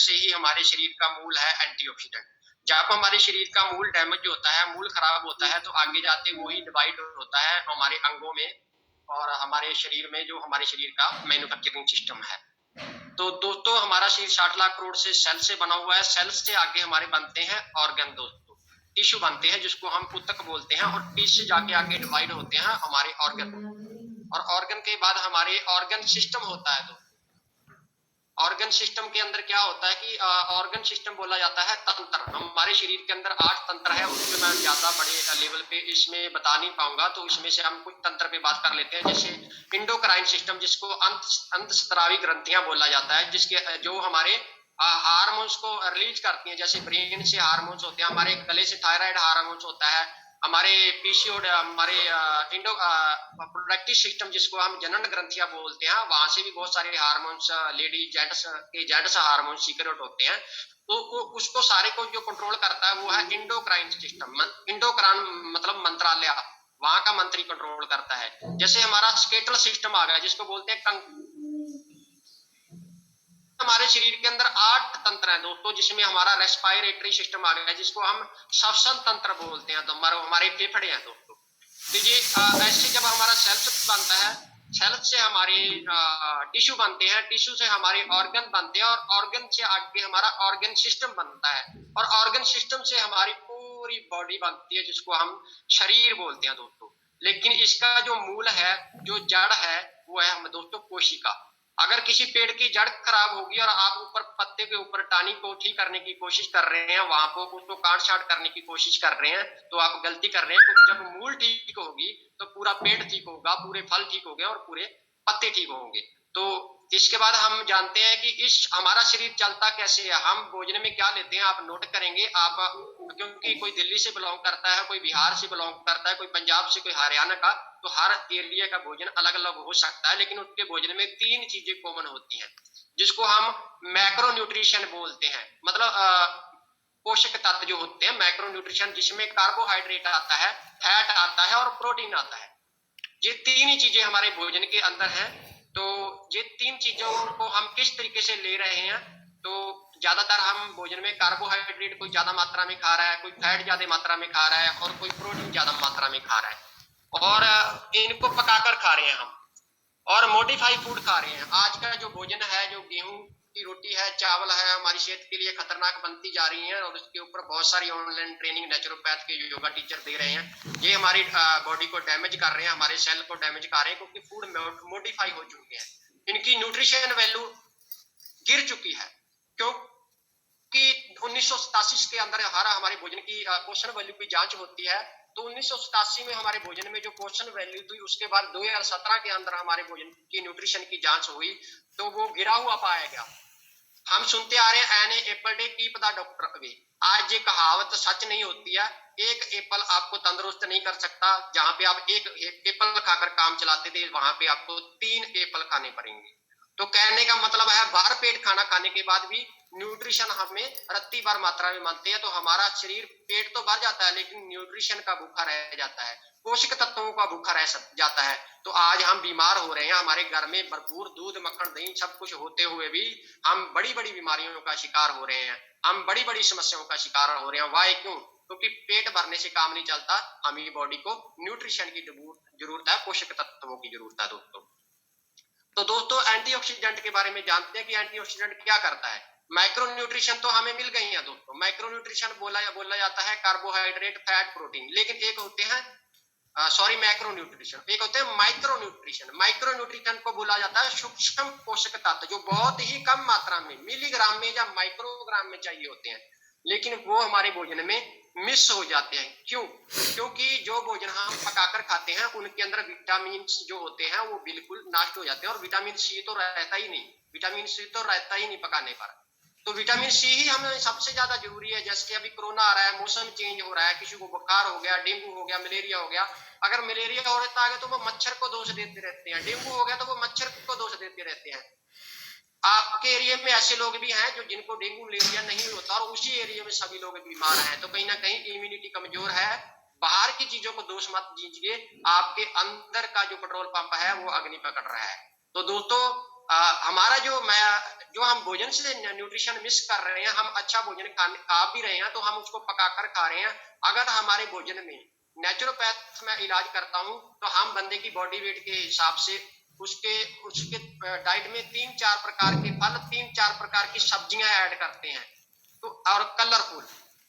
से ही हमारे शरीर का मूल है एंटीऑक्सीडेंट। जब हमारे शरीर का मूल डैमेज होता है, मूल खराब होता है, तो आगे जाते वही डिवाइड होता है हमारे अंगों में और हमारे शरीर में, जो हमारे शरीर का मैन्युफैक्चरिंग सिस्टम है। तो दोस्तों हमारा शरीर 60 लाख करोड़ से सेल से बना हुआ है। सेल से आगे हमारे बनते हैं ऑर्गन दोस्तों, टिश्यू बनते हैं जिसको हम ऊतक बोलते हैं, और टिश्यू जाके आगे डिवाइड होते हैं हमारे ऑर्गन, और ऑर्गन के बाद हमारे ऑर्गन सिस्टम होता है। तो ऑर्गन सिस्टम के अंदर क्या होता है कि ऑर्गन सिस्टम बोला जाता है तंत्र। हमारे शरीर के अंदर 8 तंत्र है, उसमें मैं ज्यादा बड़े लेवल पे इसमें बता नहीं पाऊंगा, तो इसमें से हम कुछ तंत्र पे बात कर लेते हैं। जैसे इंडोक्राइन सिस्टम, जिसको अंतस्रावी ग्रंथियां बोला जाता है, जिसके जो हमारे हार्मोन्स को रिलीज करती हैं। जैसे ब्रेन से हार्मोन्स होते हैं, हमारे गले से थायराइड हार्मोन्स होता है, हमारे पीसीओडी, हमारे इंडो प्रोडक्टिव सिस्टम जिसको हम जनन ग्रंथियां बोलते हैं, वहां से भी बहुत सारे hormones lady gents hormones secret होते हैं। तो उसको सारे को जो कंट्रोल करता है वो है इंडोक्राइन सिस्टम। इंडोक्राइन मतलब मंत्रालय, वहां का मंत्री कंट्रोल करता है। जैसे हमारा स्केटल सिस्टम आ गया, जिसको बोलते हैं हमारे शरीर के अंदर 8 तंत्र हैं दोस्तों, जिसमें हमारा रेस्पिरेटरी सिस्टम आ गया, जिसको हम श्वसन तंत्र बोलते हैं। तो हमारे फेफड़े हैं दोस्तों। तो ये ऐसे जब हमारा सेल्स बनता है, सेल्स से हमारे टिश्यू बनते हैं, टिश्यू से हमारे ऑर्गन बनते हैं, और ऑर्गन से आगे हमारा ऑर्गन सिस्टम बनता है, और ऑर्गन सिस्टम से हमारी पूरी बॉडी बनती है, जिसको हम शरीर बोलते हैं दोस्तों। लेकिन इसका जो मूल है, जो जड़ है, वो है दोस्तों कोशिका। अगर किसी पेड़ की जड़ खराब होगी और आप ऊपर पत्ते के ऊपर टानी को ठीक करने की कोशिश कर रहे हैं, वहां पर उसको काट छाट करने की कोशिश कर रहे हैं, तो आप गलती कर रहे हैं। क्योंकि जब मूल ठीक होगी तो पूरा पेड़ ठीक होगा, पूरे फल ठीक होंगे और पूरे पत्ते ठीक होंगे। तो इसके बाद हम जानते हैं कि इस हमारा शरीर चलता कैसे है। हम भोजन में क्या लेते हैं, आप नोट करेंगे आप, क्योंकि कोई दिल्ली से बिलोंग करता है, कोई बिहार से बिलोंग करता है, कोई पंजाब से, कोई हरियाणा का, तो हर एरिया का भोजन अलग अलग हो सकता है, लेकिन उसके भोजन में 3 चीजें कॉमन होती हैं, जिसको हम मैक्रो न्यूट्रिशन बोलते हैं। मतलब पोषक तत्व जो होते हैं, मैक्रो न्यूट्रिशन, जिसमें कार्बोहाइड्रेट आता है, फैट आता है और प्रोटीन आता है। ये 3 ही चीजें हमारे भोजन के अंदर हैं। तो ये 3 चीजों को हम किस तरीके से ले रहे हैं, तो ज्यादातर हम भोजन में कार्बोहाइड्रेट कोई ज्यादा मात्रा में खा रहा है, कोई फैट ज्यादा मात्रा में खा रहा है, और कोई प्रोटीन ज्यादा मात्रा में खा रहा है, और इनको पकाकर खा रहे हैं हम, और मॉडिफाई फूड खा रहे हैं। आज का जो भोजन है, जो गेहूं की रोटी है, चावल है, हमारी सेहत के लिए खतरनाक बनती जा रही है, और उसके ऊपर बहुत सारी ऑनलाइन ट्रेनिंग नेचुरोपैथ के योगा टीचर दे रहे हैं। ये हमारी बॉडी को डैमेज कर रहे हैं, हमारे सेल को डैमेज कर रहे हैं, क्योंकि फूड मॉडिफाई हो चुके हैं, इनकी न्यूट्रिशन वैल्यू गिर चुकी है। क्योंकि 1987 के अंदर हमारे भोजन की पोषण वैल्यू की जांच होती है, तो 1987 में हमारे भोजन में जो पोषण वैल्यू थी, उसके बाद 2017 के अंदर हमारे भोजन की न्यूट्रिशन की जांच हुई, तो वो गिरा हुआ पाया गया। हम सुनते आ रहे हैं, an apple day keep the doctor away. आज ये कहावत सच नहीं होती है। एक एप्पल आपको तंदुरुस्त नहीं कर सकता। जहां पे आप एक एप्पल खाकर काम चलाते थे, वहां पे आपको 3 एप्पल खाने पड़ेंगे। तो कहने का मतलब है, भर पेट खाना खाने के बाद भी न्यूट्रिशन हमें रत्ती भर मात्रा में मांगते हैं। तो हमारा शरीर पेट तो भर जाता है, लेकिन न्यूट्रिशन का भूखा रह जाता है, पोषक तत्वों का भूखा रह जाता है। तो आज हम बीमार हो रहे हैं। हमारे घर में भरपूर दूध, मक्खन, दही सब कुछ होते हुए भी हम बड़ी बड़ी बीमारियों का शिकार हो रहे हैं, हम बड़ी बड़ी समस्याओं का शिकार हो रहे हैं। वाई? क्यों? क्योंकि पेट भरने से काम नहीं चलता, हमें बॉडी को न्यूट्रिशन की जरूरत है, पोषक तत्वों की जरूरत है दोस्तों। तो दोस्तों एंटीऑक्सीडेंट के बारे में जानते हैं कि एंटीऑक्सीडेंट क्या करता है। माइक्रो न्यूट्रिशन तो हमें मिल गई है दोस्तों। माइक्रो न्यूट्रिशन बोला जाता है कार्बोहाइड्रेट, फैट, प्रोटीन। लेकिन एक होते हैं मैक्रो न्यूट्रिशन, एक होते हैं माइक्रो न्यूट्रिशन। माइक्रो न्यूट्रिशन को बोला जाता है सूक्ष्म पोषक तत्व, जो बहुत ही कम मात्रा में, मिलीग्राम में या माइक्रोग्राम में चाहिए होते हैं, लेकिन वो हमारे भोजन में मिस हो जाते हैं। क्यों? क्योंकि जो भोजन हम पकाकर खाते हैं, उनके अंदर विटामिन जो होते हैं वो बिल्कुल नष्ट हो जाते हैं, और विटामिन सी तो रहता ही नहीं, विटामिन सी तो रहता ही नहीं पकाने पर। तो विटामिन सी ही हमें सबसे ज्यादा जरूरी है। जैसे अभी कोरोना आ रहा है, मौसम चेंज हो रहा है, किसी को बुखार हो गया, डेंगू हो गया, मलेरिया हो गया। अगर मलेरिया हो रहा है तो वो मच्छर को दोष देते रहते हैं, डेंगू हो गया तो वो मच्छर को दोष देते रहते हैं। आपके एरिया में ऐसे लोग भी हैं जो जिनको डेंगू मलेरिया नहीं होता, और उसी एरिया में सभी लोग बीमार हैं। तो कहीं ना कहीं इम्यूनिटी कमजोर है। बाहर की चीजों को दोष मत दीजिए, आपके अंदर का जो पेट्रोल पंप है वो अग्नि पकड़ रहा है। तो दोस्तों हमारा जो हम भोजन से न्यूट्रिशन मिस कर रहे हैं, हम अच्छा भोजन खा भी रहे हैं तो हम उसको पकाकर खा रहे हैं। अगर हमारे भोजन में नेचुरोपैथ में इलाज करता हूं तो हम बंदे की बॉडी वेट के हिसाब से उसके उसके डाइट में 3-4 प्रकार के फल, 3-4 प्रकार की सब्जियां ऐड करते हैं, तो और कलरफुल,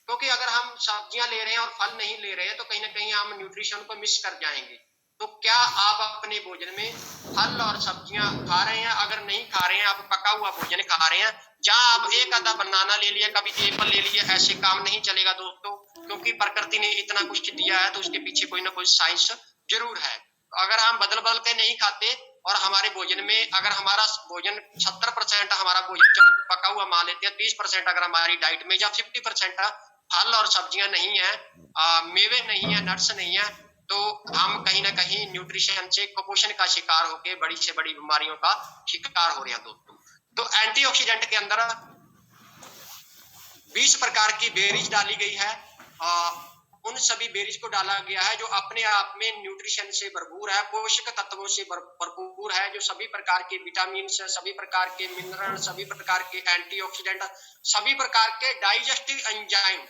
क्योंकि अगर हम सब्जियां ले रहे हैं और फल नहीं ले रहे हैं तो कहीं ना कहीं हम न्यूट्रिशन को मिस कर जाएंगे। तो क्या आप अपने भोजन में फल और सब्जियां खा रहे हैं? अगर नहीं खा रहे हैं, आप पका हुआ भोजन खा रहे हैं, जहां आप एक आधा बनाना ले लिया, कभी एप्पल ले लिया, ऐसे काम नहीं चलेगा दोस्तों, क्योंकि प्रकृति ने इतना कुछ दिया है तो उसके पीछे कोई ना कोई साइंस जरूर है। अगर हम बदल बदल के नहीं खाते और हमारे भोजन में अगर हमारा भोजन 70% हमारा भोजन चलो पका हुआ मान लेते हैं, 30% अगर हमारी डाइट में या 50% फल और सब्जियां नहीं है, मेवे नहीं है, नट्स नहीं है, तो हम कहीं ना कहीं न्यूट्रिशन से कुपोषण का शिकार होकर बड़ी से बड़ी बीमारियों का शिकार हो रहे हैं दोस्तों। तो एंटीऑक्सीडेंट के अंदर 20 प्रकार की बेरीज डाली गई है। उन सभी बेरीज को डाला गया है जो अपने आप में न्यूट्रिशन से भरपूर है, पोषक तत्वों से भरपूर है, जो सभी प्रकार के विटामिन, सभी प्रकार के मिनरल, सभी प्रकार के एंटीऑक्सीडेंट, सभी प्रकार के डाइजेस्टिव एंजाइम।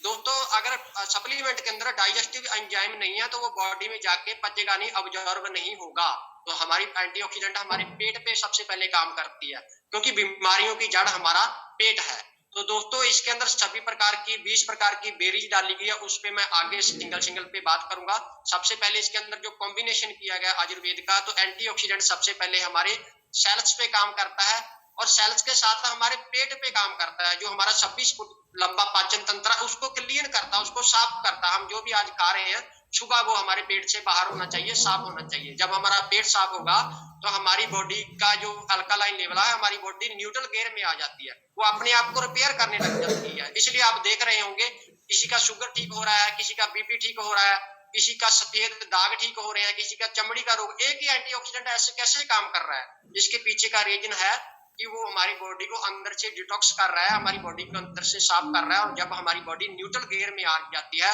दोस्तों अगर सप्लीमेंट के अंदर डाइजेस्टिव एंजाइम नहीं है तो वो बॉडी में जाके पचेगा नहीं, ऑब्जॉर्ब नहीं होगा। तो हमारी एंटीऑक्सीडेंट हमारे पेट पे सबसे पहले काम करती है, क्योंकि बीमारियों की जड़ हमारा पेट है। तो दोस्तों इसके अंदर सभी प्रकार की 20 प्रकार की बेरीज डाली गई है, उस पे मैं आगे सिंगल पे बात करूंगा। सबसे पहले इसके अंदर जो कॉम्बिनेशन किया गया आयुर्वेद का, तो एंटीऑक्सीडेंट सबसे पहले हमारे सेल्स पे काम करता है और सेल्स के साथ हमारे पेट पे काम करता है। जो हमारा 26 फुट लंबा पाचन तंत्र है उसको क्लीन करता है, उसको साफ करता है। हम जो भी आज खा रहे हैं सुबह वो हमारे पेट से बाहर होना चाहिए, साफ होना चाहिए। जब हमारा पेट साफ होगा तो हमारी बॉडी का जो अल्कालाइन लेवल है, हमारी बॉडी न्यूट्रल गियर में आ जाती है, वो अपने आप को रिपेयर करने लग जाती है। इसलिए आप देख रहे होंगे किसी का शुगर ठीक हो रहा है, किसी का बीपी ठीक हो रहा है, किसी का सफेद दाग ठीक हो रहे हैं, किसी का चमड़ी का रोग, एक ही एंटीऑक्सीडेंट ऐसे कैसे काम कर रहा है? इसके पीछे का रीजन है कि वो हमारी बॉडी को अंदर से डिटॉक्स कर रहा है, हमारी बॉडी को अंदर से साफ कर रहा है। और जब हमारी बॉडी न्यूट्रल गियर में आ जाती है,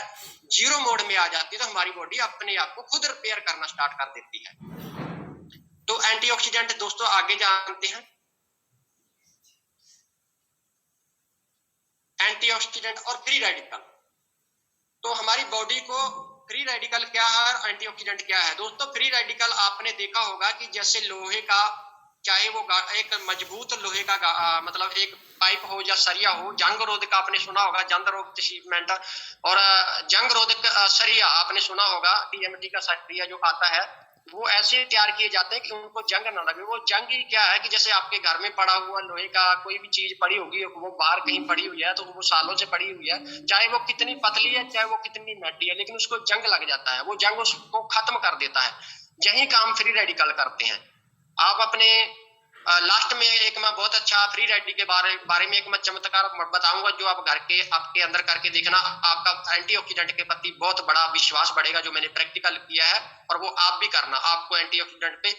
जीरो मोड में आ जाती है, तो हमारी बॉडी अपने आप को खुद रिपेयर करना स्टार्ट कर देती है। तो एंटीऑक्सीडेंट दोस्तों आगे जानते हैं। एंटीऑक्सीडेंट और फ्री रेडिकल। तो हमारी बॉडी को फ्री रेडिकल क्या है और एंटीऑक्सीडेंट क्या है? दोस्तों फ्री रेडिकल आपने देखा होगा कि जैसे लोहे का, चाहे वो एक मजबूत लोहे का मतलब एक पाइप हो या सरिया हो, जंग रोधक आपने सुना होगा, जंग रोधक सीमेंट और जंग रोधक सरिया आपने सुना होगा, टीएमटी का सरिया जो आता है, वो ऐसे तैयार किए जाते हैं कि उनको जंग ना लगे। वो जंग ही क्या है कि जैसे आपके घर में पड़ा हुआ लोहे का कोई भी चीज पड़ी होगी, वो बाहर कहीं पड़ी हुई है तो वो सालों से पड़ी हुई है, चाहे वो कितनी पतली है, चाहे वो कितनी मोटी है, लेकिन उसको जंग लग जाता है, वो जंग उसको खत्म कर देता है। यही काम फ्री रेडिकल करते हैं। आप अपने लास्ट में एक मैं बहुत अच्छा फ्री रेडिकल के बारे में एक मैं चमत्कार बताऊंगा, जो आप घर के आपके अंदर करके देखना, आपका एंटीऑक्सीडेंट के प्रति बहुत बड़ा विश्वास बढ़ेगा, जो मैंने प्रैक्टिकल किया है, और वो आप भी करना, आपको एंटीऑक्सीडेंट पे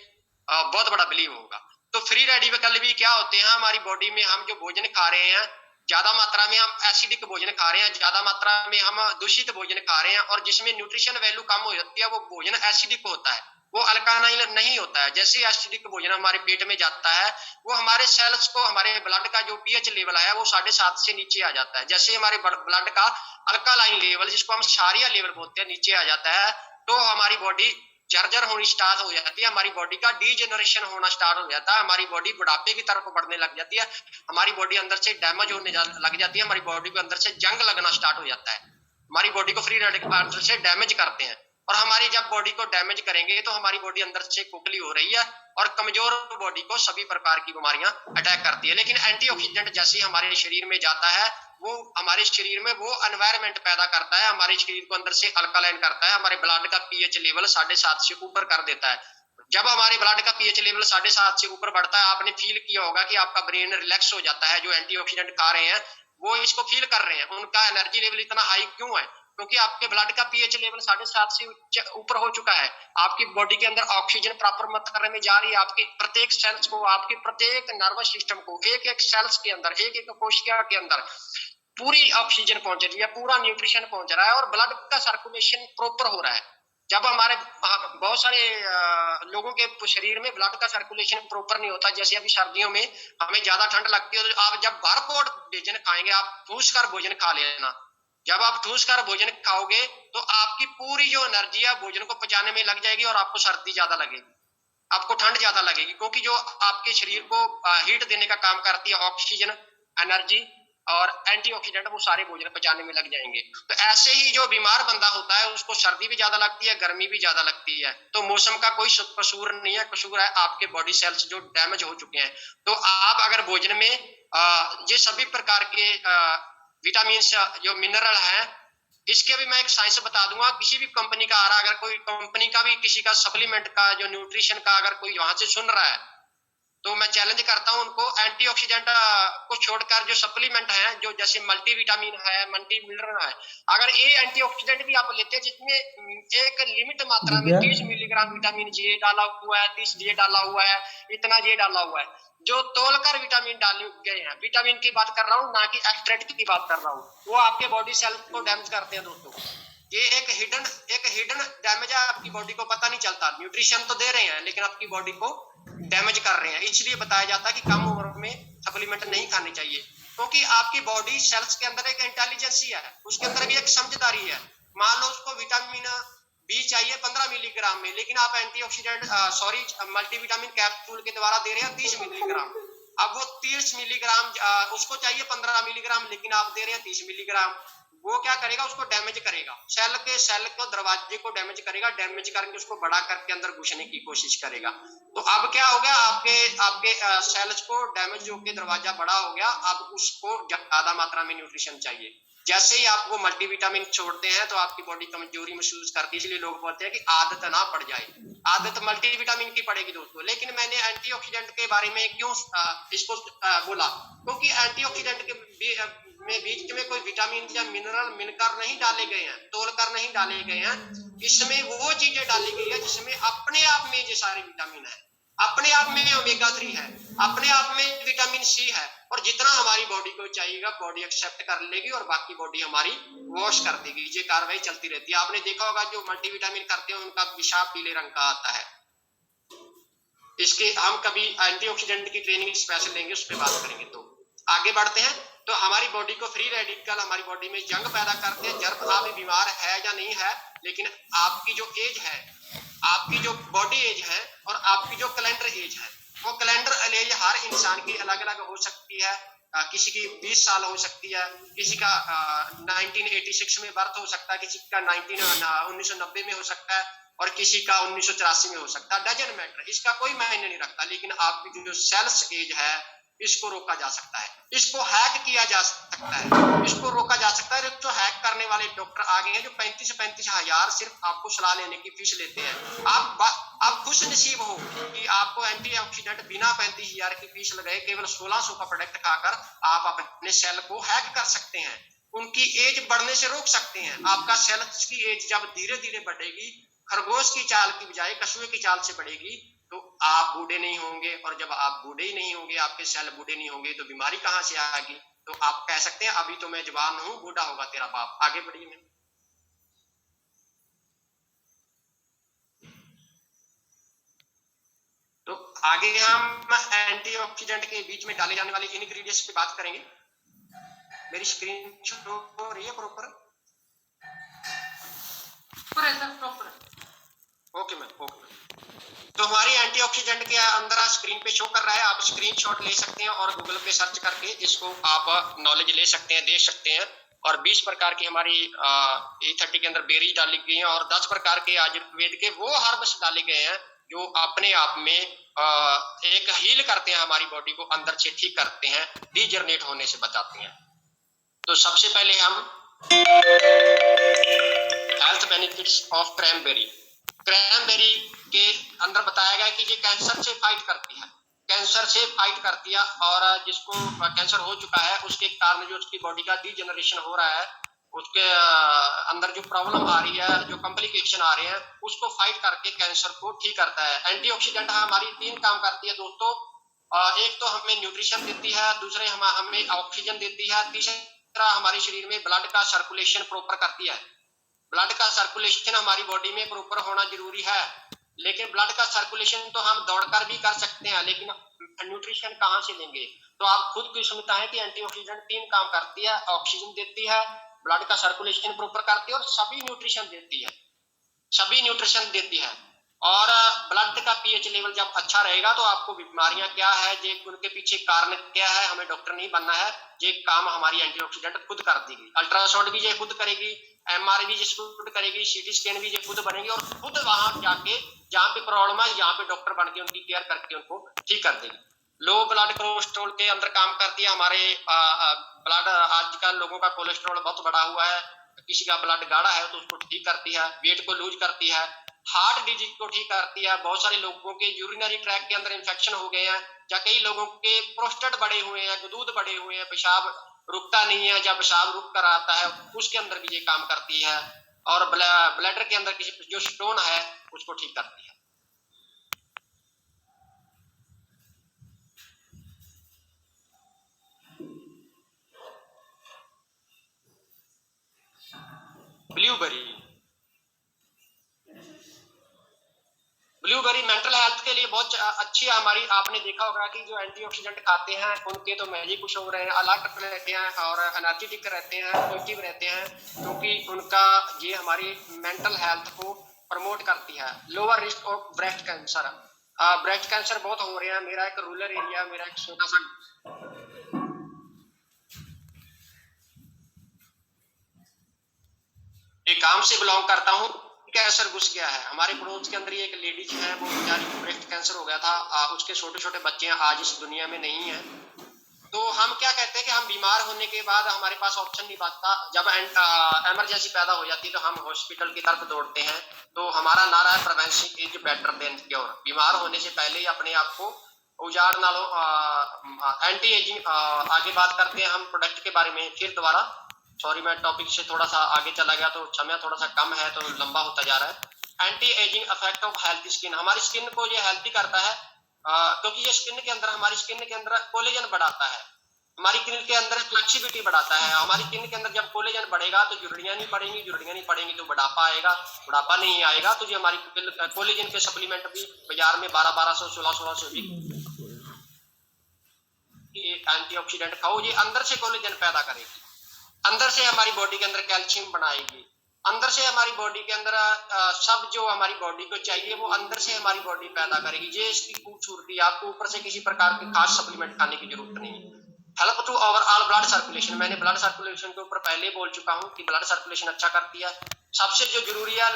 बहुत बड़ा बिलीव होगा। तो फ्री रेडिकल भी क्या होते हैं? हमारी बॉडी में हम जो भोजन खा रहे हैं, ज्यादा मात्रा में हम एसिडिक भोजन खा रहे हैं, ज्यादा मात्रा में हम दूषित भोजन खा रहे हैं, और जिसमें न्यूट्रिशन वैल्यू कम हो जाती है, वो भोजन एसिडिक होता है, वो अल्कालाइन नहीं होता है। जैसे एसिडिक भोजन हमारे पेट में जाता है, वो हमारे सेल्स को, हमारे ब्लड का जो पीएच लेवल है वो 7.5 से नीचे आ जाता है। जैसे हमारे ब्लड का अल्कालाइन लेवल, जिसको हम क्षारीय लेवल बोलते हैं, नीचे आ जाता है, तो हमारी बॉडी जर्जर होनी स्टार्ट हो जाती है, हमारी बॉडी का डीजेनरेशन होना स्टार्ट हो जाता है, हमारी बॉडी बुढ़ापे की तरफ बढ़ने लग जाती है, हमारी बॉडी अंदर से डैमेज होने लग जाती है, हमारी बॉडी को अंदर से जंग लगना स्टार्ट हो जाता है। हमारी बॉडी को फ्री रेडिकल अंदर से डैमेज करते हैं, और हमारी जब बॉडी को डैमेज करेंगे तो हमारी बॉडी अंदर से खोखली हो रही है, और कमजोर बॉडी को सभी प्रकार की बीमारियां अटैक करती है। लेकिन एंटीऑक्सीडेंट जैसे हमारे शरीर में जाता है, वो हमारे शरीर में वो एनवायरनमेंट पैदा करता है, हमारे शरीर को अंदर से अल्कालाइन करता है, हमारे ब्लड का पीएच लेवल 7.5 से ऊपर कर देता है। जब हमारे ब्लड का पीएच लेवल 7.5 से ऊपर बढ़ता है, आपने फील किया होगा कि आपका ब्रेन रिलैक्स हो जाता है। जो एंटीऑक्सीडेंट खा रहे हैं वो इसको फील कर रहे हैं, उनका एनर्जी लेवल इतना हाई क्यों है? क्योंकि आपके ब्लड का पीएच लेवल 7.5 से ऊपर हो चुका है, आपकी बॉडी के अंदर ऑक्सीजन प्रॉपर मात्रा में जा रही है, आपके प्रत्येक सेल्स को, आपके प्रत्येक नर्वस सिस्टम को, एक एक सेल्स के अंदर, एक एक कोशिका के अंदर पूरी ऑक्सीजन पहुंच रही है, पूरा न्यूट्रिशन पहुंच रहा है, और ब्लड का सर्कुलेशन प्रॉपर हो रहा है। जब हमारे बहुत सारे लोगों के शरीर में ब्लड का सर्कुलेशन प्रॉपर नहीं होता, जैसे अभी सर्दियों में हमें ज्यादा ठंड लगती है, तो आप जब भरपेट भोजन खाएंगे, आप ठूस कर भोजन खा लेना। जब आप ठूस कर भोजन खाओगे तो आपकी पूरी जो एनर्जी है भोजन को पचाने में लग जाएगी और आपको सर्दी ज्यादा लगेगी, आपको ठंड ज्यादा लगेगी, क्योंकि जो आपके शरीर को हीट देने का काम करती है ऑक्सीजन, एनर्जी और एंटीऑक्सीडेंट, वो सारे भोजन पचाने में लग जाएंगे। तो ऐसे ही जो बीमार बंदा होता है उसको सर्दी भी ज्यादा लगती है, गर्मी भी ज्यादा लगती है। तो मौसम का कोई कसूर नहीं है, कसूर है आपके बॉडी सेल्स जो डैमेज हो चुके हैं। तो आप अगर भोजन में ये सभी प्रकार के विटामिन जो मिनरल है, इसके भी मैं एक साइंस बता दूंगा। किसी भी कंपनी का आ रहा, अगर कोई कंपनी का भी किसी का सप्लीमेंट का जो न्यूट्रिशन का अगर कोई वहां से सुन रहा है, तो मैं चैलेंज करता हूं उनको, एंटीऑक्सीडेंट को छोड़कर जो सप्लीमेंट है, जो जैसे मल्टीविटामिन है, मल्टी मिनरल है, अगर ये एंटीऑक्सीडेंट भी आप लेते हैं जिसमें एक लिमिट मात्रा में 30 मिलीग्राम विटामिन जे डाला हुआ है, 30 जे डाला हुआ है, इतना जे डाला हुआ है, जो तोलकर विटामिन डाले गए हैं, विटामिन की बात कर रहा हूँ ना कि एक्सट्रैक्ट की बात कर रहा हूँ, वो आपके बॉडी सेल को डैमेज करते हैं दोस्तों। ये एक हिडन डैमेज है, आपकी बॉडी को पता नहीं चलता। न्यूट्रिशन तो दे रहे हैं लेकिन आपकी बॉडी को डैमेज कर रहे हैं। इसलिए बताया जाता है कि कम उम्र में सप्लीमेंट नहीं खाने चाहिए, क्योंकि आपकी बॉडी सेल्स के अंदर एक इंटेलिजेंस है, उसके अंदर भी एक समझदारी है। मान लो उसको विटामिन बी चाहिए 15 मिलीग्राम में, लेकिन आप एंटीऑक्सीडेंट मल्टीविटामिन कैप्सूल के द्वारा दे रहे हैं 30 मिलीग्राम। अब वो 30 मिलीग्राम उसको चाहिए 15 मिलीग्राम, लेकिन आप दे रहे हैं 30 मिलीग्राम। वो क्या करेगा, उसको डैमेज करेगा, सेल को दरवाजे को डैमेज करेगा, डैमेज करके उसको बड़ा करके अंदर घुसने की कोशिश करेगा। तो अब क्या हो गया, आपके आपके सेल्स को डैमेज होकर दरवाजा बड़ा हो गया, अब उसको ज्यादा मात्रा में न्यूट्रिशन चाहिए। जैसे ही आप वो मल्टीविटामिन छोड़ते हैं तो आपकी बॉडी कमजोरी महसूस करती है, इसलिए लोग बोलते हैं कि आदत ना पड़ जाए। आदत मल्टीविटामिन की पड़ेगी दोस्तों। लेकिन मैंने एंटीऑक्सीडेंट के बारे में क्यों इसको बोला, क्योंकि एंटीऑक्सीडेंट के में बीच में कोई विटामिन या मिनरल मिलकर नहीं डाले गए हैं, तोड़कर नहीं डाले गए हैं। इसमें वो चीजें डाली गई है जिसमें अपने आप में ये सारे विटामिन है, अपने आप में ओमेगा 3 है, अपने आप में विटामिन सी है, और जितना हमारी बॉडी को चाहिएगा बॉडी एक्सेप्ट कर लेगी और बाकी बॉडी हमारी वॉश कर देगी। ये कार्रवाई चलती रहती है। आपने देखा होगा जो मल्टीविटामिन करते हैं उनका पेशाब पीले रंग का आता है। इसके हम कभी एंटीऑक्सीडेंट की ट्रेनिंग स्पेशल लेंगे, उस पर बात करेंगे। तो आगे बढ़ते हैं। तो हमारी बॉडी को फ्री रेडिकल हमारी बॉडी में जंग पैदा करते हैं। जब आप बीमार है या नहीं है, लेकिन आपकी जो एज है, आपकी जो बॉडी एज है और आपकी जो कैलेंडर एज है, वो कैलेंडर एज हर इंसान की अलग अलग हो सकती है। किसी की 20 साल हो सकती है, किसी का 1986 में बर्थ हो सकता है, किसी का 1990 में हो सकता है, और किसी का 1984 में हो सकता है। डजंट मैटर, इसका कोई मायने नहीं रखता। लेकिन आपकी जो सेल्स एज है इसको रोका जा सकता है, इसको हैक किया जा सकता है, इसको रोका जा सकता है। तो हैक करने वाले डॉक्टर आ गए हैं जो 35 हजार सिर्फ आपको सलाह लेने की फीस लेते हैं। आप खुश नसीब हो कि आपको एंटीऑक्सीडेंट बिना 35,000 की फीस लगाए केवल 1600 का प्रोडक्ट खाकर आप अपने सेल को हैक कर सकते हैं, उनकी एज बढ़ने से रोक सकते हैं। आपका सेल्स की एज जब धीरे धीरे बढ़ेगी, खरगोश की चाल की बजाय कछुए की चाल से बढ़ेगी, तो आप बूढ़े नहीं होंगे। और जब आप बूढ़े ही नहीं होंगे, आपके सेल बूढ़े नहीं होंगे, तो बीमारी कहां से आएगी। तो आप कह सकते हैं अभी तो मैं जवान हूं, बूढ़ा होगा तेरा बाप। आगे बढ़िए मैं। तो आगे हम एंटीऑक्सीडेंट के बीच में डाले जाने वाले इंग्रेडिएंट्स पे बात करेंगे। मेरी स्क्रीन शो हो रही है प्रॉपर? Okay ma'am, okay. तो हमारी एंटीऑक्सीडेंट के अंदर स्क्रीन पे शो कर रहा है, आप स्क्रीनशॉट ले सकते हैं और गूगल पे सर्च करके इसको आप नॉलेज ले सकते हैं, देख सकते हैं। और 20 प्रकार की हमारी E30 के अंदर बेरीज डाली गई हैं, और 10 प्रकार के आयुर्वेद के वो हर्ब्स डाले गए हैं जो अपने आप में एक हील करते हैं, हमारी बॉडी को अंदर से ठीक करते हैं, डीजनरेट होने से बचाते हैं। तो सबसे पहले हम health benefits of cranberry. Cranberry के अंदर बताया गया कि ये कैंसर से फाइट करती है, कैंसर से फाइट करती है। और जिसको कैंसर हो चुका है उसके कारण जो उसकी बॉडी का डीजनरेशन हो रहा है, उसके अंदर जो प्रॉब्लम आ रही है, जो कॉम्प्लिकेशन आ रहे हैं, उसको फाइट करके कैंसर को ठीक करता है। एंटीऑक्सीडेंट हमारी 3 काम करती है दोस्तों। एक तो हमें न्यूट्रिशन देती है, दूसरे हमें ऑक्सीजन देती है, तीसरा हमारे शरीर में ब्लड का सर्कुलेशन प्रॉपर करती है। ब्लड का सर्कुलेशन हमारी बॉडी में प्रॉपर होना जरूरी है, लेकिन ब्लड का सर्कुलेशन तो हम दौड़कर भी कर सकते हैं, लेकिन न्यूट्रिशन कहाँ से लेंगे? तो आप खुद की सुनता है कि एंटीऑक्सीडेंट 3 काम करती है, ऑक्सीजन देती है, ब्लड का सर्कुलेशन प्रॉपर करती है और सभी न्यूट्रिशन देती है। और ब्लड का पीएच लेवल जब अच्छा रहेगा तो आपको बीमारियां क्या है, ये उनके पीछे कारण क्या है, हमें डॉक्टर नहीं बनना है, ये काम हमारी एंटीऑक्सीडेंट खुद कर देगी। अल्ट्रासाउंड भी ये खुद करेगी, एमआरआई भी ये खुद करेगी, सीटी स्कैन भी ये खुद बनेगी और खुद वहां जाके जहाँ पे प्रॉब्लम है यहाँ पे डॉक्टर बन के उनकी केयर करके उनको ठीक कर देगी। लो ब्लड कोलेस्ट्रॉल के अंदर काम करती है हमारे ब्लड, आजकल लोगों का कोलेस्ट्रॉल बहुत बढ़ा हुआ है, किसी का ब्लड गाढ़ा है तो उसको ठीक करती है, वेट को लूज करती है, हार्ट डिजीज को ठीक करती है। बहुत सारे लोगों के यूरिनरी ट्रैक के अंदर इंफेक्शन हो गए हैं, या कई लोगों के प्रोस्टेट बढ़े हुए हैं, दूध बढ़े हुए हैं, पेशाब रुकता नहीं है, जब पेशाब रुक कर आता है उसके अंदर भी ये काम करती है। और ब्लैडर के अंदर किसी जो स्टोन है उसको ठीक करती है। ब्लूबेरी मेंटल हेल्थ के लिए बहुत अच्छी है हमारी। आपने देखा होगा कि जो एंटीऑक्सीडेंट खाते हैं उनके तो मजे कुछ हो रहे हैं, अलर्ट रहते हैं और एनर्जेटिक रहते हैं, पॉजिटिव रहते हैं, क्योंकि उनका ये हमारी मेंटल हेल्थ को प्रमोट करती है। Lower risk of breast cancer, breast cancer बहुत हो रहे हैं। मेरा एक रूरल एरिया, मेरा एक छोटा सा एक गांव से बिलोंग करता हूँ, कैंसर घुस गया है हमारे पड़ोस के अंदर। एक लेडीज है, वो बेचारी को ब्रेस्ट कैंसर हो गया था, उसके छोटे छोटे बच्चे आज इस दुनिया में नहीं है। तो हम क्या कहते हैं कि हम बीमार होने के बाद हमारे पास ऑप्शन नहीं बचता, जब इमरजेंसी पैदा हो जाती है तो हम हॉस्पिटल की तरफ दौड़ते हैं। तो हमारा नारा है prevention is better than cure. बीमार होने से पहले ही अपने आप को उजाड़ ना लो। एंटी एजिंग, आगे बात करते हैं हम प्रोडक्ट के बारे में फिर दोबारा। सॉरी, मैं टॉपिक से थोड़ा सा आगे चला गया तो समय थोड़ा सा कम है तो लंबा होता जा रहा है। Anti ageing effect of healthy skin, हमारी स्किन को ये हेल्थी करता है, क्योंकि ये स्किन के अंदर, हमारी स्किन के अंदर कोलेजन बढ़ाता है, हमारी स्किन के अंदर फ्लेक्सिबिलिटी बढ़ाता है। हमारी स्किन के अंदर जब कोलेजन बढ़ेगा तो झुर्रियां नहीं पड़ेंगी, झुर्रियां नहीं पड़ेंगी तो बुढ़ापा आएगा, बुढ़ापा नहीं आएगा तो जो हमारी कोलेजन के सप्लीमेंट भी बाजार में 1200 1600 भी एंटीऑक्सीडेंट खाओ, ये अंदर से कोलेजन पैदा करेगी, अंदर से हमारी बॉडी के अंदर कैल्शियम बनाएगी, अंदर से हमारी बॉडी के अंदर सब जो हमारी बॉडी को चाहिए वो अंदर से हमारी बॉडी पैदा करेगी। ये इसकी खूबसूरती, आपको ऊपर से किसी प्रकार के खास सप्लीमेंट खाने की जरूरत नहीं है। Help to overall blood circulation, मैंने ब्लड सर्कुलेशन के ऊपर पहले बोल चुका हूँ कि ब्लड सर्कुलेशन अच्छा करती है। सबसे जो जरूरी है,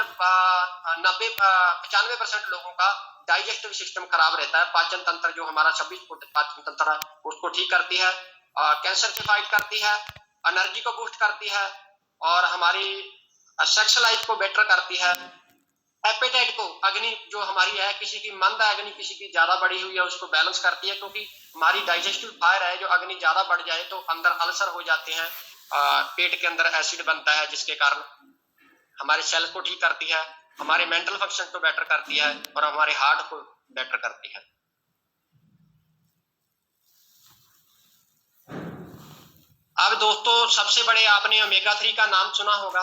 95% लोगों का डाइजेस्टिव सिस्टम खराब रहता है। पाचन तंत्र जो हमारा 26 पाचन तंत्र है उसको ठीक करती है, कैंसर से फाइट करती है, एनर्जी को बूस्ट करती है और हमारी सेक्स लाइफ को बेटर करती है। एपेटाइट को, अग्नि जो हमारी है, किसी की मंद अग्नि किसी की ज्यादा बढ़ी हुई है, उसको बैलेंस करती है, क्योंकि हमारी डाइजेस्टिव फायर है, जो अग्नि ज्यादा बढ़ जाए तो अंदर अल्सर हो जाते हैं, पेट के अंदर एसिड बनता है जिसके कारण हमारे सेल को ठीक करती है, हमारे मेंटल फंक्शन को बेटर करती है और हमारे हार्ट को बेटर करती है। अब दोस्तों सबसे बड़े, आपने ओमेगा 3 का नाम सुना होगा।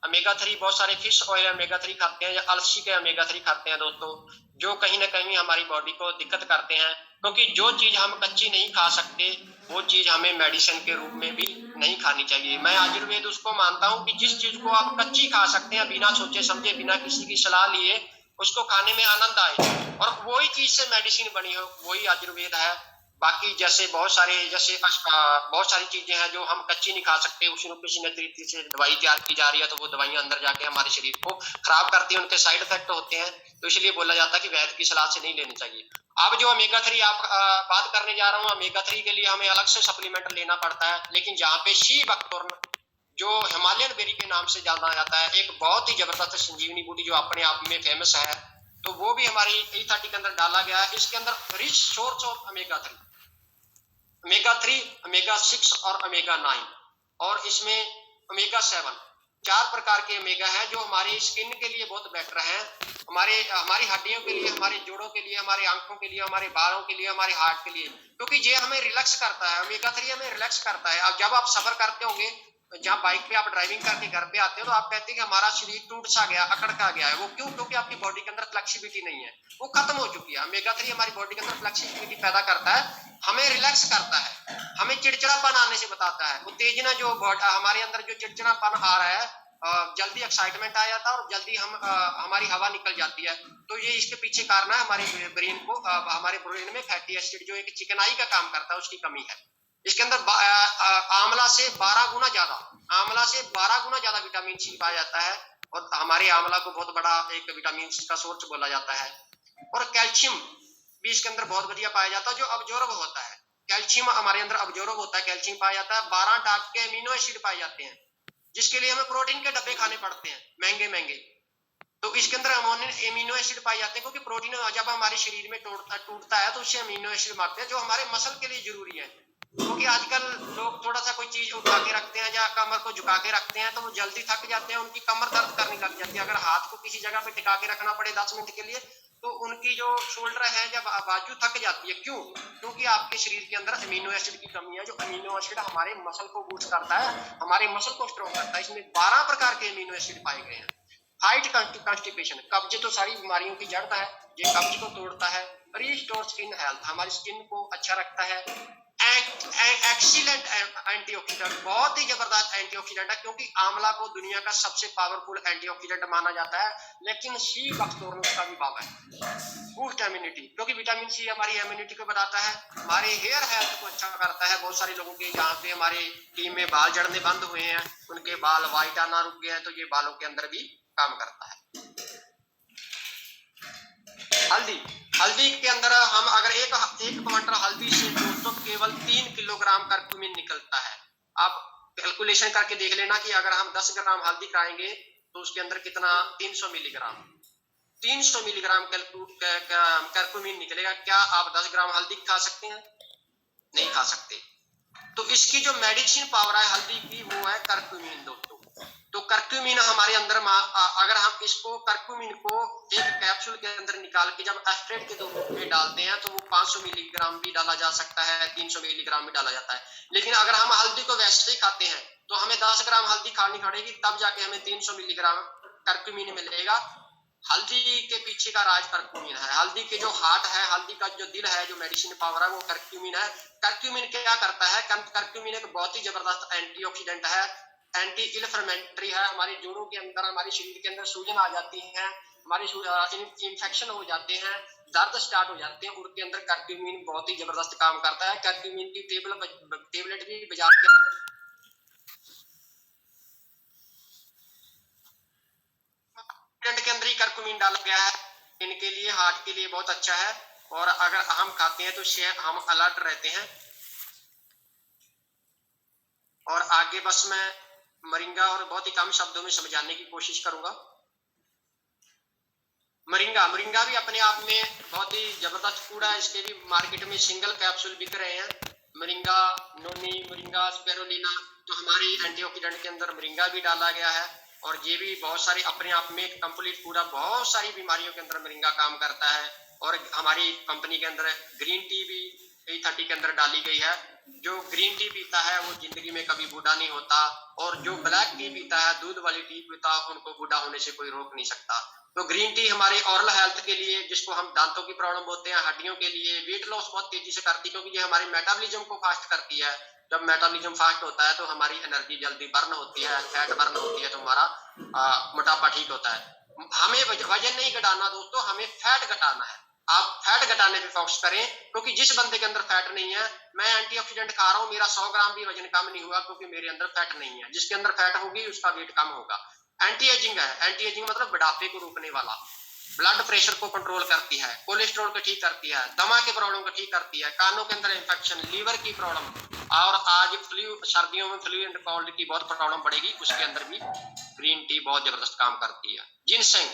ओमेगा 3 बहुत सारे फिश ऑयल ओमेगा 3 खाते हैं या अलसी के ओमेगा 3 खाते हैं दोस्तों, जो कहीं ना कहीं हमारी बॉडी को दिक्कत करते हैं, क्योंकि जो चीज हम कच्ची नहीं खा सकते वो चीज हमें मेडिसिन के रूप में भी नहीं खानी चाहिए। मैं आयुर्वेद उसको मानता हूँ कि जिस चीज को आप कच्ची खा सकते हैं बिना सोचे समझे, बिना किसी की सलाह लिए, उसको खाने में आनंद आए और वही चीज से मेडिसिन बनी हो, वही आयुर्वेद है। बाकी जैसे बहुत सारी चीजें हैं जो हम कच्ची नहीं खा सकते, उसमें किसी न तरीके से दवाई तैयार की जा रही है तो वो दवाइयां अंदर जाके हमारे शरीर को खराब करती है, उनके साइड इफेक्ट होते हैं, तो इसलिए बोला जाता है कि वैद्य की सलाह से नहीं लेनी चाहिए। अब जो ओमेगा 3 आप बात करने जा रहा हूँ, ओमेगा 3 के लिए हमें अलग से सप्लीमेंट लेना पड़ता है, लेकिन जहाँ पे शी बकथॉर्न जो हिमालयन बेरी के नाम से जाना जाता है, एक बहुत ही जबरदस्त संजीवनी बूटी जो अपने आप में फेमस है, तो वो भी हमारी E30 के अंदर डाला गया है। इसके अंदर rich source of omega 3, omega 3, omega 6 और ओमेगा 9, और इसमें ओमेगा 7, 4 प्रकार के ओमेगा हैं जो हमारी स्किन के लिए बहुत बेटर है, हमारी हड्डियों के लिए, हमारे जोड़ों के लिए, हमारे आंखों के लिए, हमारे बालों के लिए, हमारे हार्ट के लिए, क्योंकि ये हमें रिलैक्स करता है। ओमेगा 3 हमें रिलैक्स करता है। अब जब आप सफर करते होंगे जहाँ बाइक पे आप ड्राइविंग करके घर पे आते हो तो आप कहते हैं कि हमारा शरीर टूट सा गया, अकड़ का गया है। वो क्यों? क्योंकि आपकी बॉडी के अंदर फ्लेक्सिबिलिटी नहीं है, वो खत्म हो चुकी है। ओमेगा 3 हमारी बॉडी के अंदर फ्लेक्सिबिलिटी पैदा करता है, हमें रिलैक्स करता है, हमें चिड़चिड़ापन आने से बताता है। उत्तेजना जो हमारे अंदर जो चिड़चिड़ापन आ रहा है, जल्दी एक्साइटमेंट आ जाता है और जल्दी हमारी हवा निकल जाती है। तो ये इसके पीछे कारण है हमारे ब्रेन को, हमारे ब्रेन में फैटी एसिड जो एक चिकनाई का काम करता है उसकी कमी है। इसके अंदर आंवला से 12 गुना ज्यादा, आंवला से 12 गुना ज्यादा विटामिन सी पाया जाता है और हमारे आंवला को बहुत बड़ा एक विटामिन सी का सोर्स बोला जाता है। और कैल्शियम भी इसके अंदर बहुत बढ़िया पाया जाता है जो अब्जॉर्ब होता है। कैल्शियम हमारे अंदर अब्जॉर्ब होता है, कैल्शियम पाया जाता है। 12 टाइप के अमीनो एसिड पाए जाते हैं जिसके लिए हमें प्रोटीन के डब्बे खाने पड़ते हैं महंगे महंगे। तो इसके अंदर अमीनो एसिड पाए जाते हैं क्योंकि प्रोटीन जब हमारे शरीर में टूटता है तो उससे अमीनो एसिड मारते हैं जो हमारे मसल के लिए जरूरी है। क्योंकि आजकल लोग थोड़ा सा कोई चीज उठा के रखते हैं या कमर को झुका के रखते हैं तो वो जल्दी थक जाते हैं, उनकी कमर दर्द करने लग जाती है। अगर हाथ को किसी जगह पे टिका के रखना पड़े 10 मिनट के लिए तो उनकी जो शोल्डर है या बाजू थक जाती है। क्यों? क्योंकि आपके शरीर के अंदर अमीनो एसिड की कमी है। जो अमीनो एसिड हमारे मसल को बूस्ट करता है, हमारे मसल को स्ट्रॉन्ग करता है। इसमें 12 प्रकार के अमीनो एसिड पाए गए हैं। फाइट कॉन्स्टिपेशन, कब्ज तो सारी बीमारियों की जड़ है, ये कब्ज को तोड़ता है। रिस्टोर स्किन हेल्थ, हमारी स्किन को अच्छा रखता है। एक्सीलेंट एंटीऑक्सीडेंट, बहुत ही जबरदस्त एंटीऑक्सीडेंट है क्योंकि आंवला को दुनिया का सबसे पावरफुल एंटीऑक्सीडेंट माना जाता है, लेकिन सी बख्तौर उसका भी बाबा है। बूस्ट इम्यूनिटी, क्योंकि विटामिन सी हमारी इम्यूनिटी को बढ़ाता है, हमारे हेयर हेल्थ को अच्छा करता है। बहुत सारे लोगों के यहाँ पे हमारे टीम में बाल झड़ने बंद हुए हैं, उनके बाल व्हाइट आना रुक गए हैं, तो ये बालों के अंदर भी काम करता है। हल्दी, हल्दी के अंदर हम अगर एक क्वांटल हल्दी से दोस्तों केवल 3 किलोग्राम कर्क्यूमिन निकलता है। आप कैलकुलेशन करके देख लेना कि अगर हम 10 ग्राम हल्दी खाएंगे तो उसके अंदर कितना 300 मिलीग्राम 300 मिलीग्राम कर्क्यूमिन निकलेगा। क्या आप 10 ग्राम हल्दी खा सकते हैं? नहीं खा सकते। तो इसकी जो मेडिसिन पावर है हल्दी की वो है कर्क्यूमिन दोस्तों। तो कर्क्यूमिन हमारे अंदर अगर हम इसको कर्क्यूमिन को एक कैप्सूल के अंदर निकाल के जब एस्ट्रेट के रूप में डालते हैं तो वो 500 मिलीग्राम भी डाला जा सकता है, 300 मिलीग्राम भी डाला जाता है। लेकिन अगर हम हल्दी को वैसे ही खाते हैं तो हमें 10 ग्राम हल्दी खानी पड़ेगी, तब जाके हमें 300 मिलीग्राम कर्क्यूमिन मिलेगा। हल्दी के पीछे का राज कर्क्यूमिन है। हल्दी के जो हार्ट है, हल्दी का जो दिल है, जो मेडिसिन पावर है वो कर्क्यूमिन है। कर्क्यूमिन क्या करता है? कर्क्यूमिन एक बहुत ही जबरदस्त एंटीऑक्सीडेंट है, एंटी इन्फ्लेमेटरी है। हमारे जोड़ों के अंदर, हमारे शरीर के अंदर सूजन आ जाती है, हमारे इंफेक्शन हो जाते हैं, दर्द स्टार्ट हो जाते हैं, उनके अंदर कर्क्यूमिन बहुत ही जबरदस्त काम करता है। कर्क्यूमिन की टेबलेट भी बाजार के के अंदर ही कर्क्यूमिन डाला गया है। इनके लिए, हार्ट के लिए बहुत अच्छा है और अगर हम खाते हैं तो हम अलर्ट रहते हैं। और आगे बस मैं मरिंगा और बहुत ही कम शब्दों में समझाने की कोशिश करूंगा। मरिंगा भी अपने आप में बहुत ही जबरदस्त कूड़ा है। इसके भी मार्केट में सिंगल कैप्सूल बिक रहे हैं, मरिंगा नोनी, मरिंगा स्पेरुलिना। तो हमारी एंटीऑक्सीडेंट के अंदर मरिंगा भी डाला गया है और ये भी बहुत सारी अपने आप में कंप्लीट कूड़ा, बहुत सारी बीमारियों के अंदर मरिंगा काम करता है। और हमारी कंपनी के अंदर ग्रीन टी भी E30 के अंदर डाली गई है। जो ग्रीन टी पीता है वो जिंदगी में कभी बूढ़ा नहीं होता, और जो ब्लैक टी पीता है, दूध वाली टी पीता है, उनको बूढ़ा होने से कोई रोक नहीं सकता। तो ग्रीन टी हमारे ओरल हेल्थ के लिए, जिसको हम दांतों की प्रॉब्लम बोलते हैं, हड्डियों के लिए, वेट लॉस बहुत तेजी से करती है क्योंकि ये हमारे मेटाबॉलिज्म को फास्ट करती है। जब मेटाबॉलिज्म फास्ट होता है तो हमारी एनर्जी जल्दी बर्न होती है, फैट बर्न होती है, तो हमारा मोटापा ठीक होता है। हमें वजन नहीं घटाना दोस्तों, हमें फैट घटाना है। आप फैट घटाने पे फोकस करें क्योंकि जिस बंदे के अंदर फैट नहीं है, मैं एंटीऑक्सीडेंट खा रहा हूँ, मेरा 100 ग्राम भी वजन कम नहीं हुआ क्योंकि मेरे अंदर फैट नहीं है। जिसके अंदर फैट होगी उसका वेट कम होगा। एंटी एजिंग है, एंटी एजिंग मतलब बुढ़ापे को रोकने वाला। ब्लड प्रेशर को कंट्रोल करती है, कोलेस्ट्रॉल को ठीक करती है, दमा के प्रॉब्लम को ठीक करती है, कानों के अंदर इंफेक्शन, लीवर की प्रॉब्लम, और आज सर्दियों में फ्लू एंड कोल्ड की बहुत प्रॉब्लम पड़ेगी, उसके अंदर भी ग्रीन टी बहुत जबरदस्त काम करती है। जिनसेंग,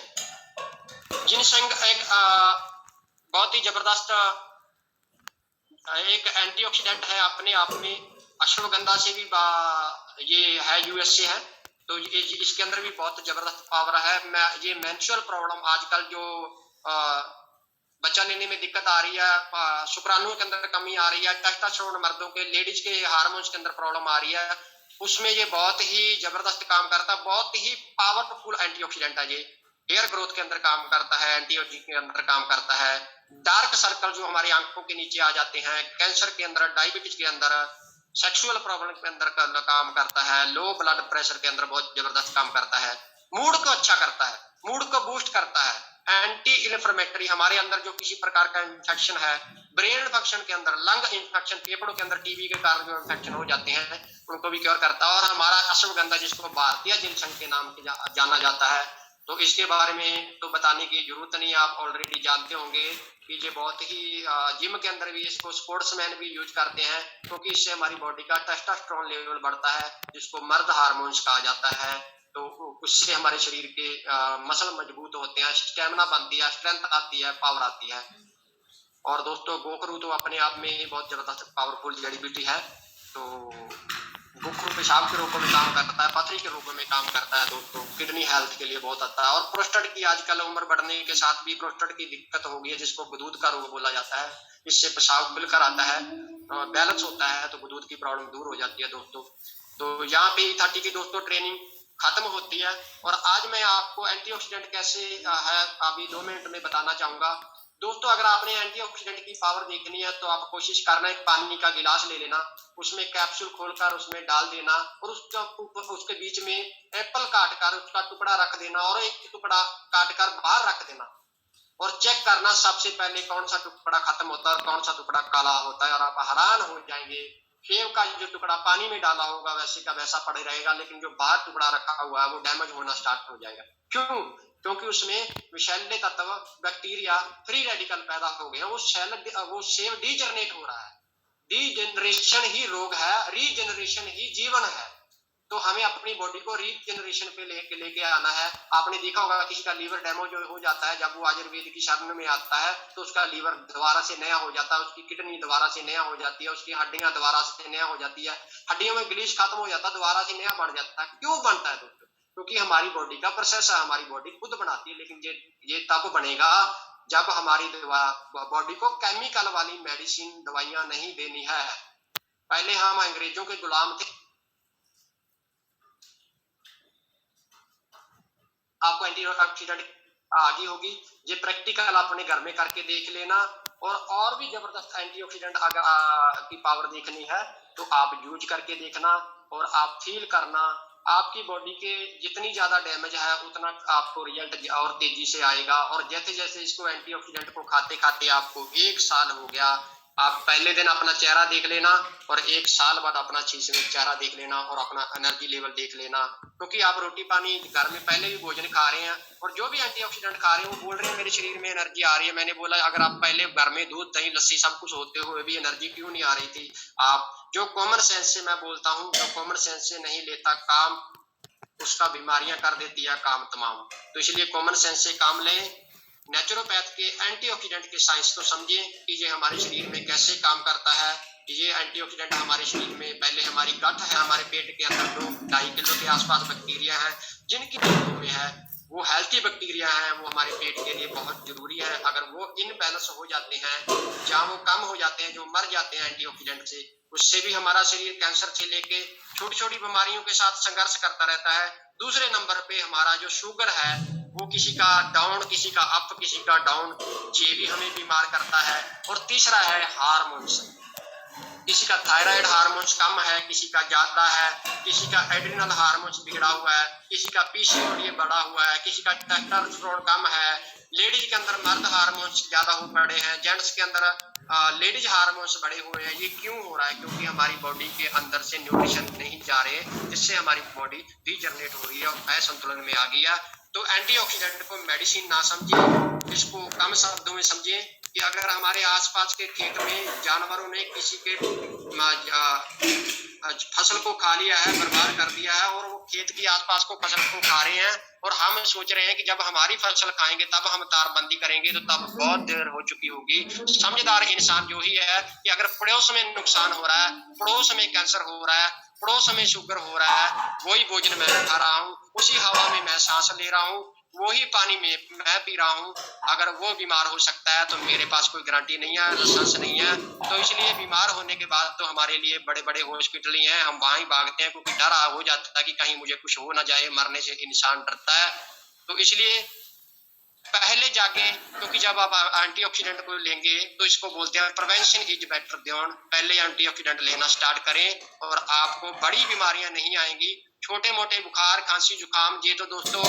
जिनसेंग एक बहुत ही जबरदस्त एक एंटीऑक्सीडेंट है अपने आप में। अश्वगंधा से भी ये है, यूएस से है, तो इसके अंदर भी बहुत जबरदस्त पावर है। ये मेंस्ट्रुअल प्रॉब्लम, आजकल जो बच्चा लेने में दिक्कत आ रही है, शुक्राणुओं के अंदर कमी आ रही है, टेस्टोस्टेरोन मर्दों के, लेडीज के हार्मोन्स के अंदर प्रॉब्लम आ रही है, उसमें ये बहुत ही जबरदस्त काम करता है, बहुत ही पावरफुल एंटीऑक्सीडेंट है ये। हेयर ग्रोथ के अंदर काम करता है, एंटी एजिंग के अंदर काम करता है, डार्क सर्कल जो हमारी आंखों के नीचे आ जाते हैं, कैंसर के अंदर, डायबिटीज के अंदर, सेक्सुअल प्रॉब्लम के अंदर काम करता है, लो ब्लड प्रेशर के अंदर बहुत जबरदस्त काम करता है, मूड को अच्छा करता है, मूड को बूस्ट करता है, एंटी इन्फ्लेमेटरी, हमारे अंदर जो किसी प्रकार का इन्फेक्शन है, ब्रेन इन्फेक्शन के अंदर, लंग इन्फेक्शन, फेफड़ों के अंदर टीबी के कारण जो इन्फेक्शन हो जाते हैं उनको भी क्योर करता है। और हमारा अश्वगंधा जिसको भारतीय जिनसंग के नाम से जाना जाता है, तो इसके बारे में तो बताने की जरूरत नहीं, आप ऑलरेडी जानते होंगे कि ये बहुत ही जिम के अंदर भी इसको स्पोर्ट्समैन भी यूज करते हैं, क्योंकि इससे हमारी बॉडी का टेस्टोस्टेरोन लेवल बढ़ता है, जिसको मर्द हार्मोन्स कहा जाता है। तो उससे हमारे शरीर के मसल मजबूत होते हैं, स्टेमिना बनती है, स्ट्रेंथ आती है, पावर आती है। और दोस्तों गोखरू तो अपने आप में बहुत जबरदस्त पावरफुल जड़ी बूटी है। तो गोखरू पेशाब के रूप में काम करता है, पथरी के रूप में काम करता है दोस्तों, किडनी हेल्थ के लिए बहुत अच्छा है। और प्रोस्टेट की आजकल उम्र बढ़ने के साथ भी प्रोस्टेट की दिक्कत हो गई है, जिसको गुदूद का रोग बोला जाता है। इससे पेशाब खुलकर आता है, बैलेंस होता है, तो गुदूद की प्रॉब्लम दूर हो जाती है दोस्तों। तो यहाँ पे E30 की दोस्तों ट्रेनिंग खत्म होती है। और आज मैं आपको एंटीऑक्सीडेंट कैसे है अभी 2 मिनट में बताना चाहूंगा दोस्तों। अगर आपने एंटीऑक्सीडेंट की पावर देखनी है तो आप कोशिश करना, एक पानी का गिलास ले लेना, उसमें कैप्सूल खोलकर उसमें डाल देना, और उसके बीच में एप्पल काट कर उसका टुकड़ा रख देना, और एक टुकड़ा काट कर बाहर रख देना, और चेक करना सबसे पहले कौन सा टुकड़ा खत्म होता है और कौन सा टुकड़ा काला होता है। और आप हैरान हो जाएंगे, सेब का जो टुकड़ा पानी में डाला होगा वैसे का वैसा पड़े रहेगा, लेकिन जो बाहर टुकड़ा रखा हुआ है वो डैमेज होना स्टार्ट हो जाएगा। क्यों? क्योंकि उसमें विषैले तत्व, बैक्टीरिया, फ्री रेडिकल पैदा हो गए, वो सेब डीजनरेट हो रहा है। डीजनरेशन ही रोग है, रीजनरेशन ही जीवन है। तो हमें अपनी बॉडी को रीजनरेशन पे लेके आना है। आपने देखा होगा किसी का लीवर डैमेज हो जाता है, जब वो आयुर्वेद की शरण में आता है तो उसका लीवर दोबारा से नया हो जाता है, उसकी किडनी दोबारा से नया हो जाती है, उसकी हड्डियां दोबारा से नया हो जाती है, हड्डियों में ग्लीच खत्म हो जाता है, दोबारा से नया बन जाता है। क्यों बनता है दोस्तों? क्योंकि हमारी बॉडी का प्रोसेस है, हमारी बॉडी खुद बनाती है। लेकिन ये तब बनेगा जब हमारी बॉडी को केमिकल वाली मेडिसिन, दवाइयां नहीं देनी है। पहले हम अंग्रेजों के गुलाम थे। आपको एंटीऑक्सीडेंट आगे होगी, ये प्रैक्टिकल अपने घर में करके देख लेना। और भी जबरदस्त एंटीऑक्सीडेंट अगर की पावर देखनी है तो आप यूज करके देखना, और आप फील करना। आपकी बॉडी के जितनी ज्यादा डैमेज है उतना आपको रिजल्ट और तेजी से आएगा। और जैसे जैसे इसको एंटीऑक्सीडेंट को खाते खाते आपको 1 साल हो गया, आप पहले दिन अपना चेहरा देख लेना, और 1 साल बाद अपना 6 में चेहरा देख लेना, और अपना एनर्जी लेवल देख लेना। क्योंकि आप रोटी पानी घर में पहले भी भोजन खा रहे हैं, और जो भी एंटीऑक्सीडेंट खा रहे हैं वो बोल रहे हैं मेरे शरीर में एनर्जी आ रही है। मैंने बोला अगर आप पहले घर में दूध, दही, लस्सी सब कुछ होते हुए भी एनर्जी क्यों नहीं आ रही थी? आप जो कॉमन सेंस से मैं बोलता हूँ, जो कॉमन सेंस से नहीं लेता काम, उसका बीमारियां कर देती है काम तमाम। तो इसलिए कॉमन सेंस से काम लें, नेचुरोपैथ के एंटीऑक्सीडेंट के साइंस को समझें कि ये हमारे शरीर में कैसे काम करता है। ये एंटीऑक्सीडेंट हमारे शरीर में, पहले हमारी गट है, हमारे पेट के अंदर 2-2.5 किलो के आसपास बैक्टीरिया है, जिनकी में है वो हेल्थी बैक्टीरिया है, वो हमारे पेट के लिए बहुत जरूरी है। अगर वो इनबैलेंस हो जाते हैं, जहाँ वो कम हो जाते हैं, जो मर जाते हैं एंटीऑक्सीडेंट से, उससे भी हमारा शरीर कैंसर से लेके छोटी छोटी बीमारियों के साथ संघर्ष करता रहता है। दूसरे नंबर पे हमारा जो शुगर है, वो किसी का डाउन, किसी का अप, किसी का डाउन, ये भी हमें बीमार करता है। और तीसरा है हार्मोन्स, किसी का थायराइड हार्मोन्स कम है, किसी का ज्यादा है, किसी का एड्रिनल हार्मोन्स बिगड़ा हुआ है, किसी का पीसीओडी बढ़ा हुआ है, किसी का टेस्टोस्टेरोन कम है। लेडीज के अंदर मर्द हार्मोन्स ज्यादा हो पड़े हैं, जेंट्स के अंदर लेडीज हार्मोन्स बढ़े हुए हैं। ये क्यों हो रहा है? क्योंकि हमारी बॉडी के अंदर से न्यूट्रिशन नहीं जा रहे, जिससे हमारी बॉडी डीजनरेट हो रही है और असंतुलन में आ गई है। तो एंटीऑक्सीडेंट को मेडिसिन ना समझे, इसको कम शब्दों में समझे कि अगर हमारे आसपास के खेत में जानवरों ने किसी के फसल को खा लिया है, बर्बाद कर दिया है, और वो खेत के आसपास को फसल को खा रहे हैं, और हम सोच रहे हैं कि जब हमारी फसल खाएंगे तब हम तारबंदी करेंगे, तो तब बहुत देर हो चुकी होगी। समझदार इंसान जो ही है कि अगर पड़ोस में नुकसान हो रहा है, पड़ोस में कैंसर हो रहा है, पड़ोस में शुगर हो रहा है, वही भोजन मैं खा रहा हूँ, उसी हवा में मैं सांस ले रहा हूँ, वही पानी में मैं पी रहा हूँ, अगर वो बीमार हो सकता है तो मेरे पास कोई गारंटी नहीं है, लाइसेंस नहीं है। तो इसलिए बीमार होने के बाद तो हमारे लिए बड़े बड़े हॉस्पिटल ही हैं, हम वहां ही भागते हैं, क्योंकि डर हो जाता है कि कहीं मुझे कुछ हो ना जाए, मरने से इंसान डरता है। तो इसलिए पहले जाके, क्योंकि जब आप एंटीऑक्सीडेंट को लेंगे तो इसको बोलते हैं प्रिवेंशन इज बेटर देन, पहले एंटीऑक्सीडेंट लेना स्टार्ट करें और आपको बड़ी बीमारियां नहीं आएंगी। छोटे मोटे बुखार, खांसी, जुकाम, ये तो दोस्तों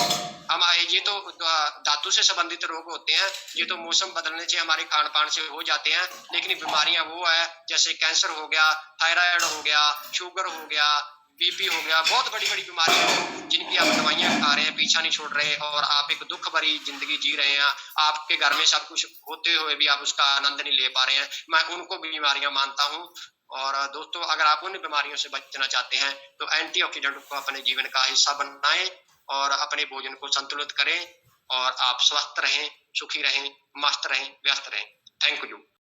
हमारे, ये तो धातु से संबंधित रोग होते हैं, ये तो मौसम बदलने से, हमारे खान पान से हो जाते हैं। लेकिन बीमारियां वो है जैसे कैंसर हो गया, थायराइड हो गया, शुगर हो गया, बीपी हो गया, बहुत बड़ी बड़ी बीमारियां हो जिनकी आप दवाइयां खा रहे हैं, पीछा नहीं छोड़ रहे और आप एक दुख भरी जिंदगी जी रहे हैं, आपके घर में सब कुछ होते हुए भी आप उसका आनंद नहीं ले पा रहे हैं, मैं उनको बीमारियां मानता हूं। और दोस्तों, अगर आप उन बीमारियों से बचना चाहते हैं तो एंटीऑक्सीडेंट को अपने जीवन का हिस्सा बनाएं और अपने भोजन को संतुलित करें और आप स्वस्थ रहें, सुखी रहें, मस्त रहें, व्यस्त रहें। Thank you.